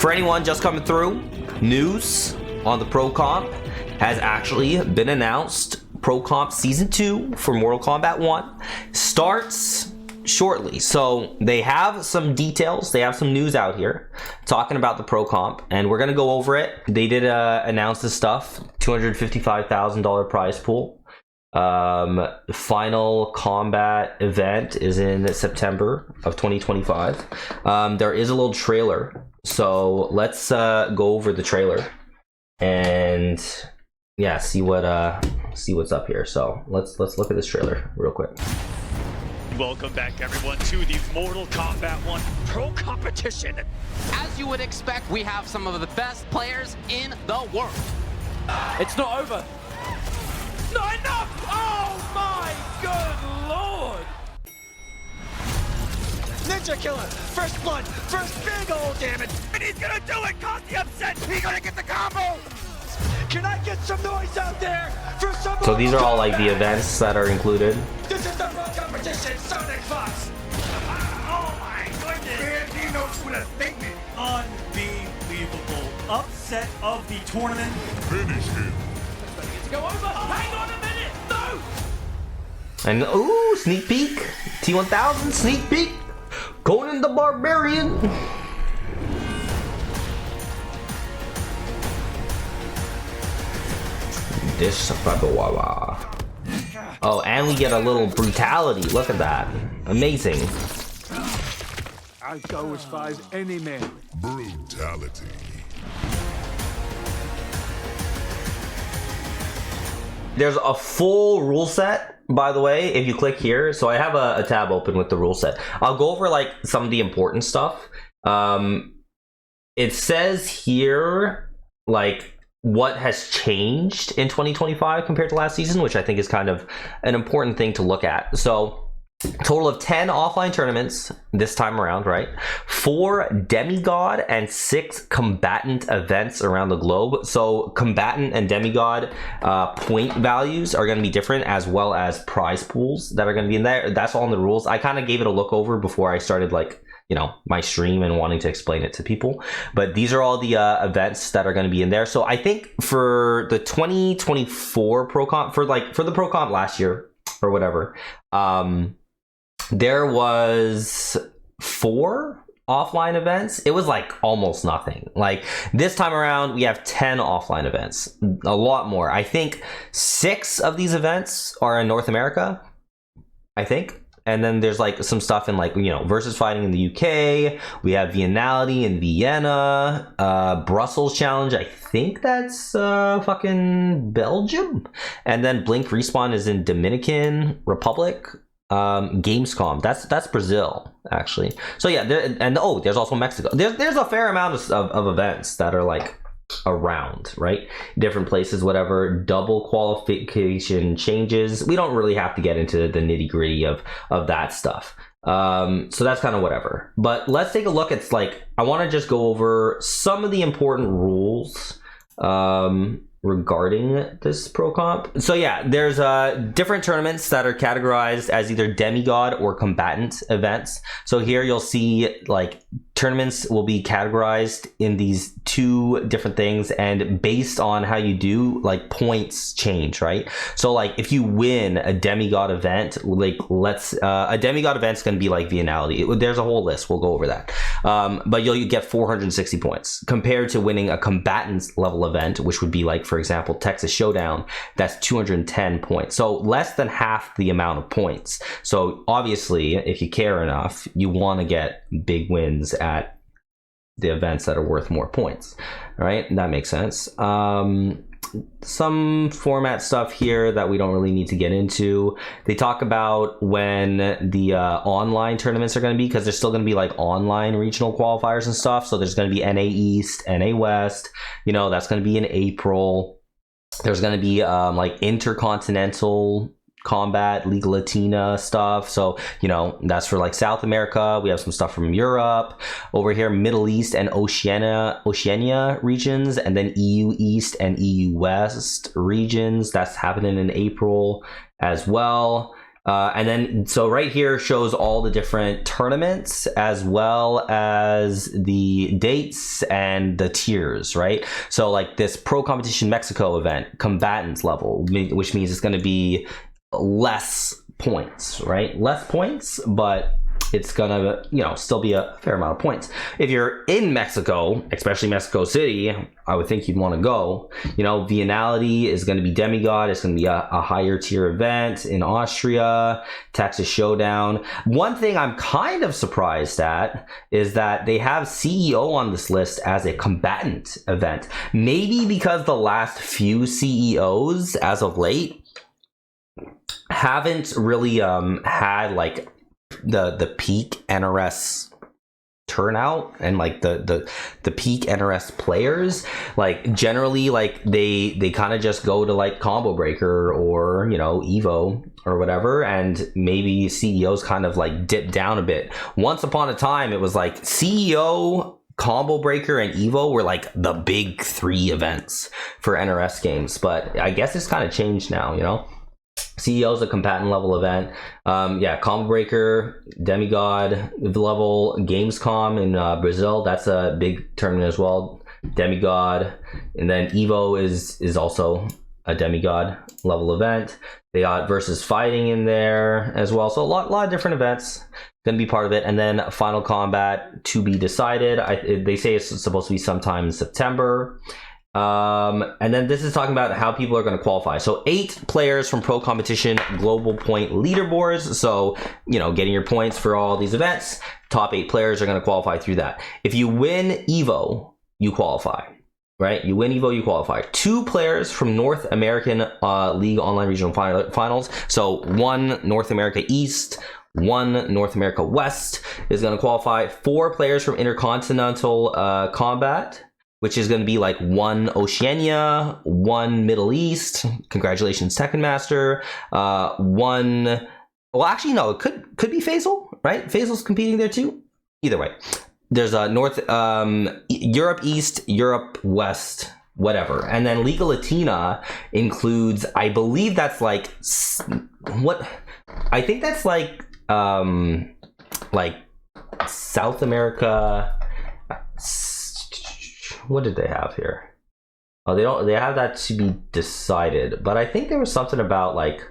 For anyone just coming through, news on the Pro Comp has actually been announced. Pro Comp Season 2 for Mortal Kombat 1 starts shortly. So they have some details, they have some news out here talking about the Pro Comp, and we're gonna go over it. They did announce this stuff, $255,000 prize pool. Final combat event is in September of 2025. There is a little trailer, so let's go over the trailer and yeah, see what's up here. So let's look at this trailer real quick. Welcome back everyone to the Mortal Kombat 1 Pro Competition. As you would expect, we have some of the best players in the world. It's not over. Not enough! Oh my good lord! Ninja Killer, first blood, first big old damage, and he's gonna do it! Cause the upset, he's gonna get the combo! Can I get some noise out there for some? So these are all like the events that are included. This is the Pro Competition, Sonic Fox! Oh my goodness! Bandino's with a statement! Unbelievable upset of the tournament. Finish him. Go over. Hang on a minute. No. And ooh, sneak peek. T1000 sneak peek. Conan the Barbarian. This Babawawa. Oh, and we get a little brutality. Look at that. Amazing. I'd go as far as any man. Brutality. There's a full rule set, by the way, if you click here. So I have a tab open with the rule set. I'll go over like some of the important stuff. It says here like what has changed in 2025 compared to last season, which I think is kind of an important thing to look at. So total of 10 offline tournaments this time around, right? 4 demigod and 6 combatant events around the globe. So combatant and demigod point values are going to be different, as well as prize pools that are going to be in there. That's all in the rules. I kind of gave it a look over before I started like, you know, my stream and wanting to explain it to people, but these are all the events that are going to be in there. So I think for the 2024 Pro Comp, for the Pro Comp last year or whatever, there was 4 offline events. It was like almost nothing. Like this time around, we have 10 offline events, a lot more. I think 6 of these events are in North America, I think. And then there's like some stuff in like, you know, versus fighting in the UK. We have Vienality in Vienna, Brussels Challenge. I think that's fucking Belgium. And then Blink Respawn is in Dominican Republic. Gamescom, that's Brazil actually. So yeah, there's also Mexico. There's a fair amount of events that are like around, right? Different places, whatever. Double qualification changes. We don't really have to get into the nitty gritty of that stuff. So that's kind of whatever. But let's take a look at like, I want to just go over some of the important rules regarding this Pro Comp. So yeah, there's different tournaments that are categorized as either demigod or combatant events. So here you'll see like tournaments will be categorized in these 2 different things, and based on how you do, like points change, right? So like if you win a demigod event, like a demigod event's going to be like Vienality. There's a whole list, we'll go over that. But you get 460 points compared to winning a combatant level event, which would be like, for example, Texas Showdown. That's 210 points, so less than half the amount of points. So obviously, if you care enough, you want to get big wins at the events that are worth more points, right? That makes sense. Some format stuff here that we don't really need to get into. They talk about when the online tournaments are going to be, because there's still going to be like online regional qualifiers and stuff. So there's going to be NA East, NA West, you know, that's going to be in April. There's going to be like intercontinental combat, League Latina stuff. So, you know, that's for like South America. We have some stuff from Europe. Over here, Middle East and Oceania regions, and then EU East and EU West regions. That's happening in April as well. And then, so right here shows all the different tournaments as well as the dates and the tiers, right? So like this Pro Competition Mexico event, combatants level, which means it's going to be less points, right? Less points, but it's gonna, you know, still be a fair amount of points. If you're in Mexico, especially Mexico City, I would think you'd want to go. You know, Vianality is going to be Demigod. It's going to be a higher tier event. In Austria, Texas Showdown. One thing I'm kind of surprised at is that they have CEO on this list as a combatant event. Maybe because the last few CEOs as of late haven't really had like the peak NRS turnout and like the peak NRS players. Like generally, like they kind of just go to like Combo Breaker or, you know, Evo or whatever, and maybe CEOs kind of like dip down a bit. Once upon a time, it was like CEO, Combo Breaker, and Evo were like the big three events for NRS games, but I guess it's kind of changed now, you know. CEO is a combatant level event. Yeah, Combo Breaker, Demigod level, Gamescom in Brazil, that's a big tournament as well. Demigod, and then Evo is also a Demigod level event. They got versus fighting in there as well, so a lot of different events gonna be part of it. And then Final Combat to be decided. They say it's supposed to be sometime in September. And then this is talking about how people are going to qualify. So 8 players from Pro Competition global point leaderboards. So, you know, getting your points for all these events, top 8 players are going to qualify through that. If you win Evo, you qualify, right? You win Evo, you qualify. 2 players from North American League Online Regional Finals. So 1 North America East, 1 North America West is going to qualify. 4 players from Intercontinental Combat, which is going to be like 1 Oceania, 1 Middle East. Congratulations, Tekken Master. 1, well, actually, no, it could be Faisal, right? Faisal's competing there too. Either way, there's a Europe East, Europe West, whatever. And then Liga Latina includes, I believe that's like, what? I think that's like South America. What did they have here? Oh, they have that to be decided, but I think there was something about like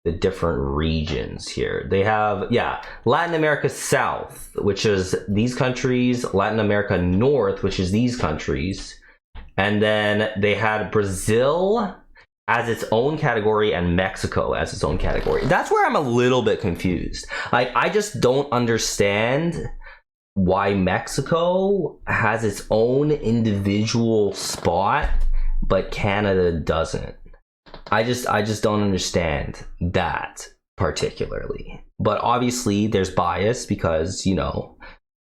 the different regions here. They have, yeah, Latin America South, which is these countries, Latin America North, which is these countries, and then they had Brazil as its own category and Mexico as its own category. That's where I'm a little bit confused. Like, I just don't understand why Mexico has its own individual spot, but Canada doesn't. I just don't understand that particularly. But obviously there's bias because, you know,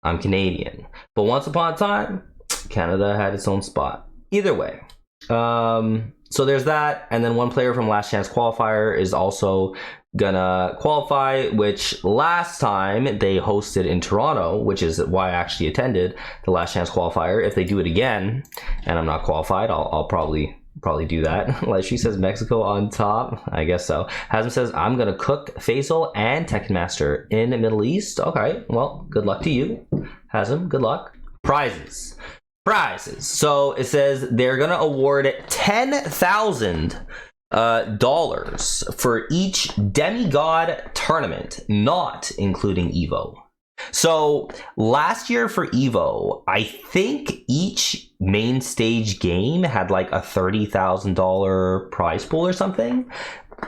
I'm Canadian. But once upon a time, Canada had its own spot. Either way. So there's that, and then 1 player from Last Chance Qualifier is also gonna qualify, which last time they hosted in Toronto, which is why I actually attended the Last Chance Qualifier. If they do it again and I'm not qualified, I'll probably do that. Like she says, Mexico on top. I guess so. Hasm says, I'm gonna cook Faisal and Tekken Master in the Middle East. Okay, well, good luck to you, Hasm. Good luck. Prizes. So it says they're gonna award $10,000 for each Demigod tournament, not including Evo. So last year for Evo, I think each main stage game had like a $30,000 prize pool or something.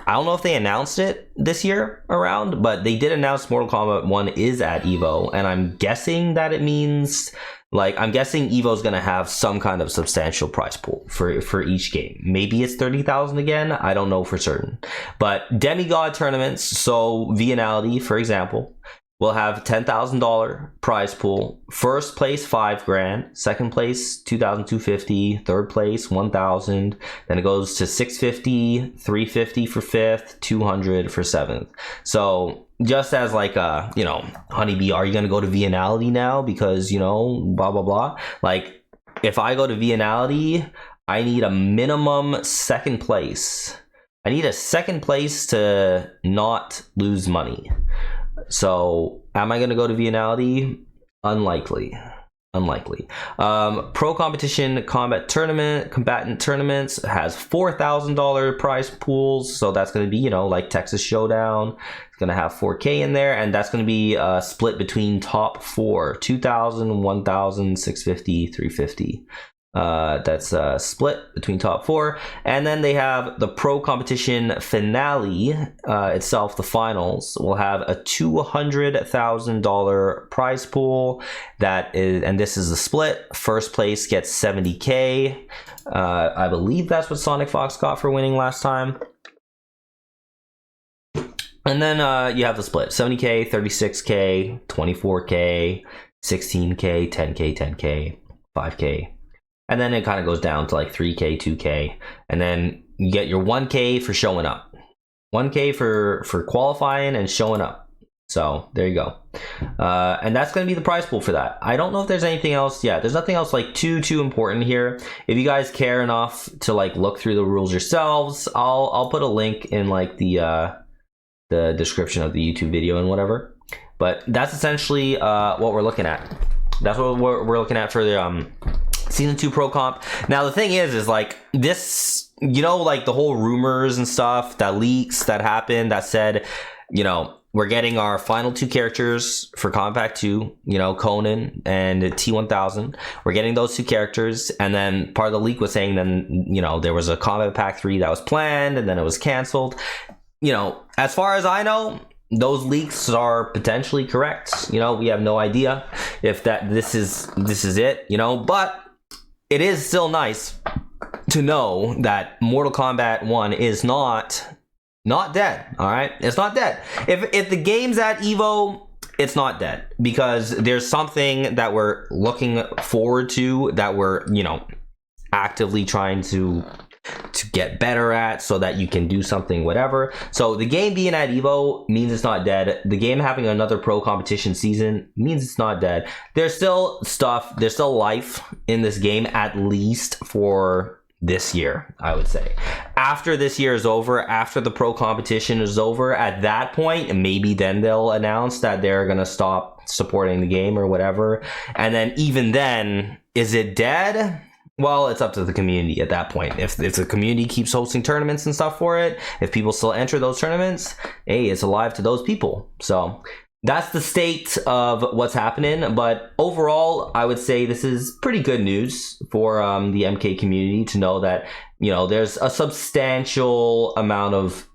I don't know if they announced it this year around, but they did announce Mortal Kombat 1 is at Evo, and I'm guessing that it means, like, I'm guessing Evo's gonna have some kind of substantial prize pool for each game. Maybe it's 30,000 again. I don't know for certain. But Demigod tournaments, so Vianality, for example, will have $10,000 prize pool. First place $5,000, second place $2,250, third place $1,000. Then it goes to $650, $350 for fifth, $200 for seventh. So just as like a, you know, honeybee, are you gonna go to Vianality now because, you know, blah blah blah? Like, if I go to Vianality, I need a minimum second place I need a second place to not lose money. So am I going to go to Venality? Unlikely. Pro competition combatant tournaments has $4,000 prize pools, so that's going to be, you know, like Texas Showdown. It's going to have 4K in there, and that's going to be split between top 4, 2,000, 1,000, 650, 350. That's split between top 4, and then they have the pro competition finale itself. The finals will have a $200,000 prize pool. That is, and this is the split. First place gets 70K. I believe that's what Sonic Fox got for winning last time. And then you have the split: 70K, 36K, 24K, 16K, 10K, 10K, 5K. And then it kind of goes down to like 3K, 2K. And then you get your 1K for showing up. 1K for qualifying and showing up. So there you go. And that's going to be the prize pool for that. I don't know if there's anything else. Yeah, there's nothing else like too important here. If you guys care enough to like look through the rules yourselves, I'll put a link in like the description of the YouTube video and whatever. But that's essentially what we're looking at. That's what we're looking at for the Season 2 Pro Comp. Now the thing is like this, you know, like the whole rumors and stuff, that leaks that happened that said, you know, we're getting our final 2 characters for Compact 2, you know, Conan and T1000. We're getting those 2 characters, and then part of the leak was saying then, you know, there was a Combat Pack 3 that was planned and then it was canceled. You know, as far as I know, those leaks are potentially correct. You know, we have no idea if this is it, you know, but it is still nice to know that Mortal Kombat 1 is not dead. All right, it's not dead. If the game's at Evo, it's not dead, because there's something that we're looking forward to, that we're, you know, actively trying to get better at, so that you can do something, whatever. So the game being at Evo means it's not dead. The game having another pro competition season means it's not dead. There's still stuff, there's still life in this game, at least for this year, I would say. After this year is over, after the pro competition is over, at that point, maybe then they'll announce that they're gonna stop supporting the game or whatever. And then even then, is it dead? Well, it's up to the community at that point. If the community keeps hosting tournaments and stuff for it, if people still enter those tournaments, hey, it's alive to those people. So that's the state of what's happening. But overall, I would say this is pretty good news for the MK community to know that, you know, there's a substantial amount of,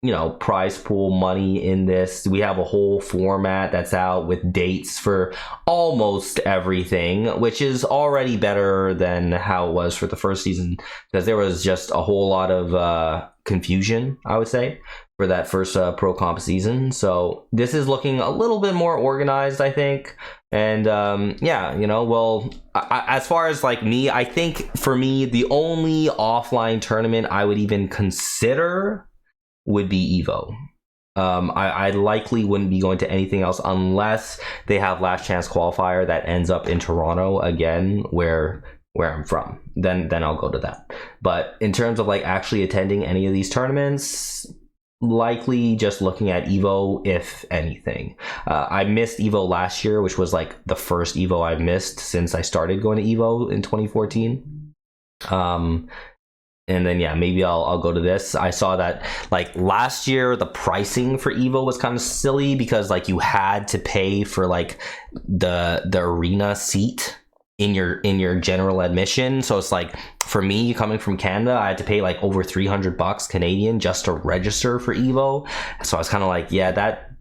you know, prize pool money in this. We have a whole format that's out with dates for almost everything, which is already better than how it was for the first season, because there was just a whole lot of confusion, I would say, for that first pro comp season. So this is looking a little bit more organized, I think. And yeah, you know, well, as far as like me, I think for me, the only offline tournament I would even consider would be Evo. I likely wouldn't be going to anything else unless they have last chance qualifier that ends up in Toronto again, where I'm from. Then I'll go to that. But in terms of like actually attending any of these tournaments, likely just looking at Evo, if anything. I missed Evo last year, which was like the first Evo I've missed since I started going to Evo in 2014. And then, yeah, maybe I'll go to this. I saw that like last year, the pricing for Evo was kind of silly, because like you had to pay for like the arena seat in your general admission. So it's like, for me coming from Canada, I had to pay like over $300 Canadian just to register for Evo. So I was kind of like, yeah, that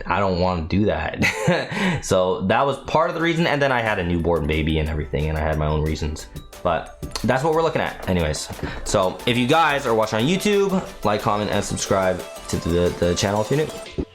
I don't want to do that. So that was part of the reason. And then I had a newborn baby and everything, and I had my own reasons. But that's what we're looking at anyways. So if you guys are watching on YouTube, like, comment, and subscribe to the channel if you're new.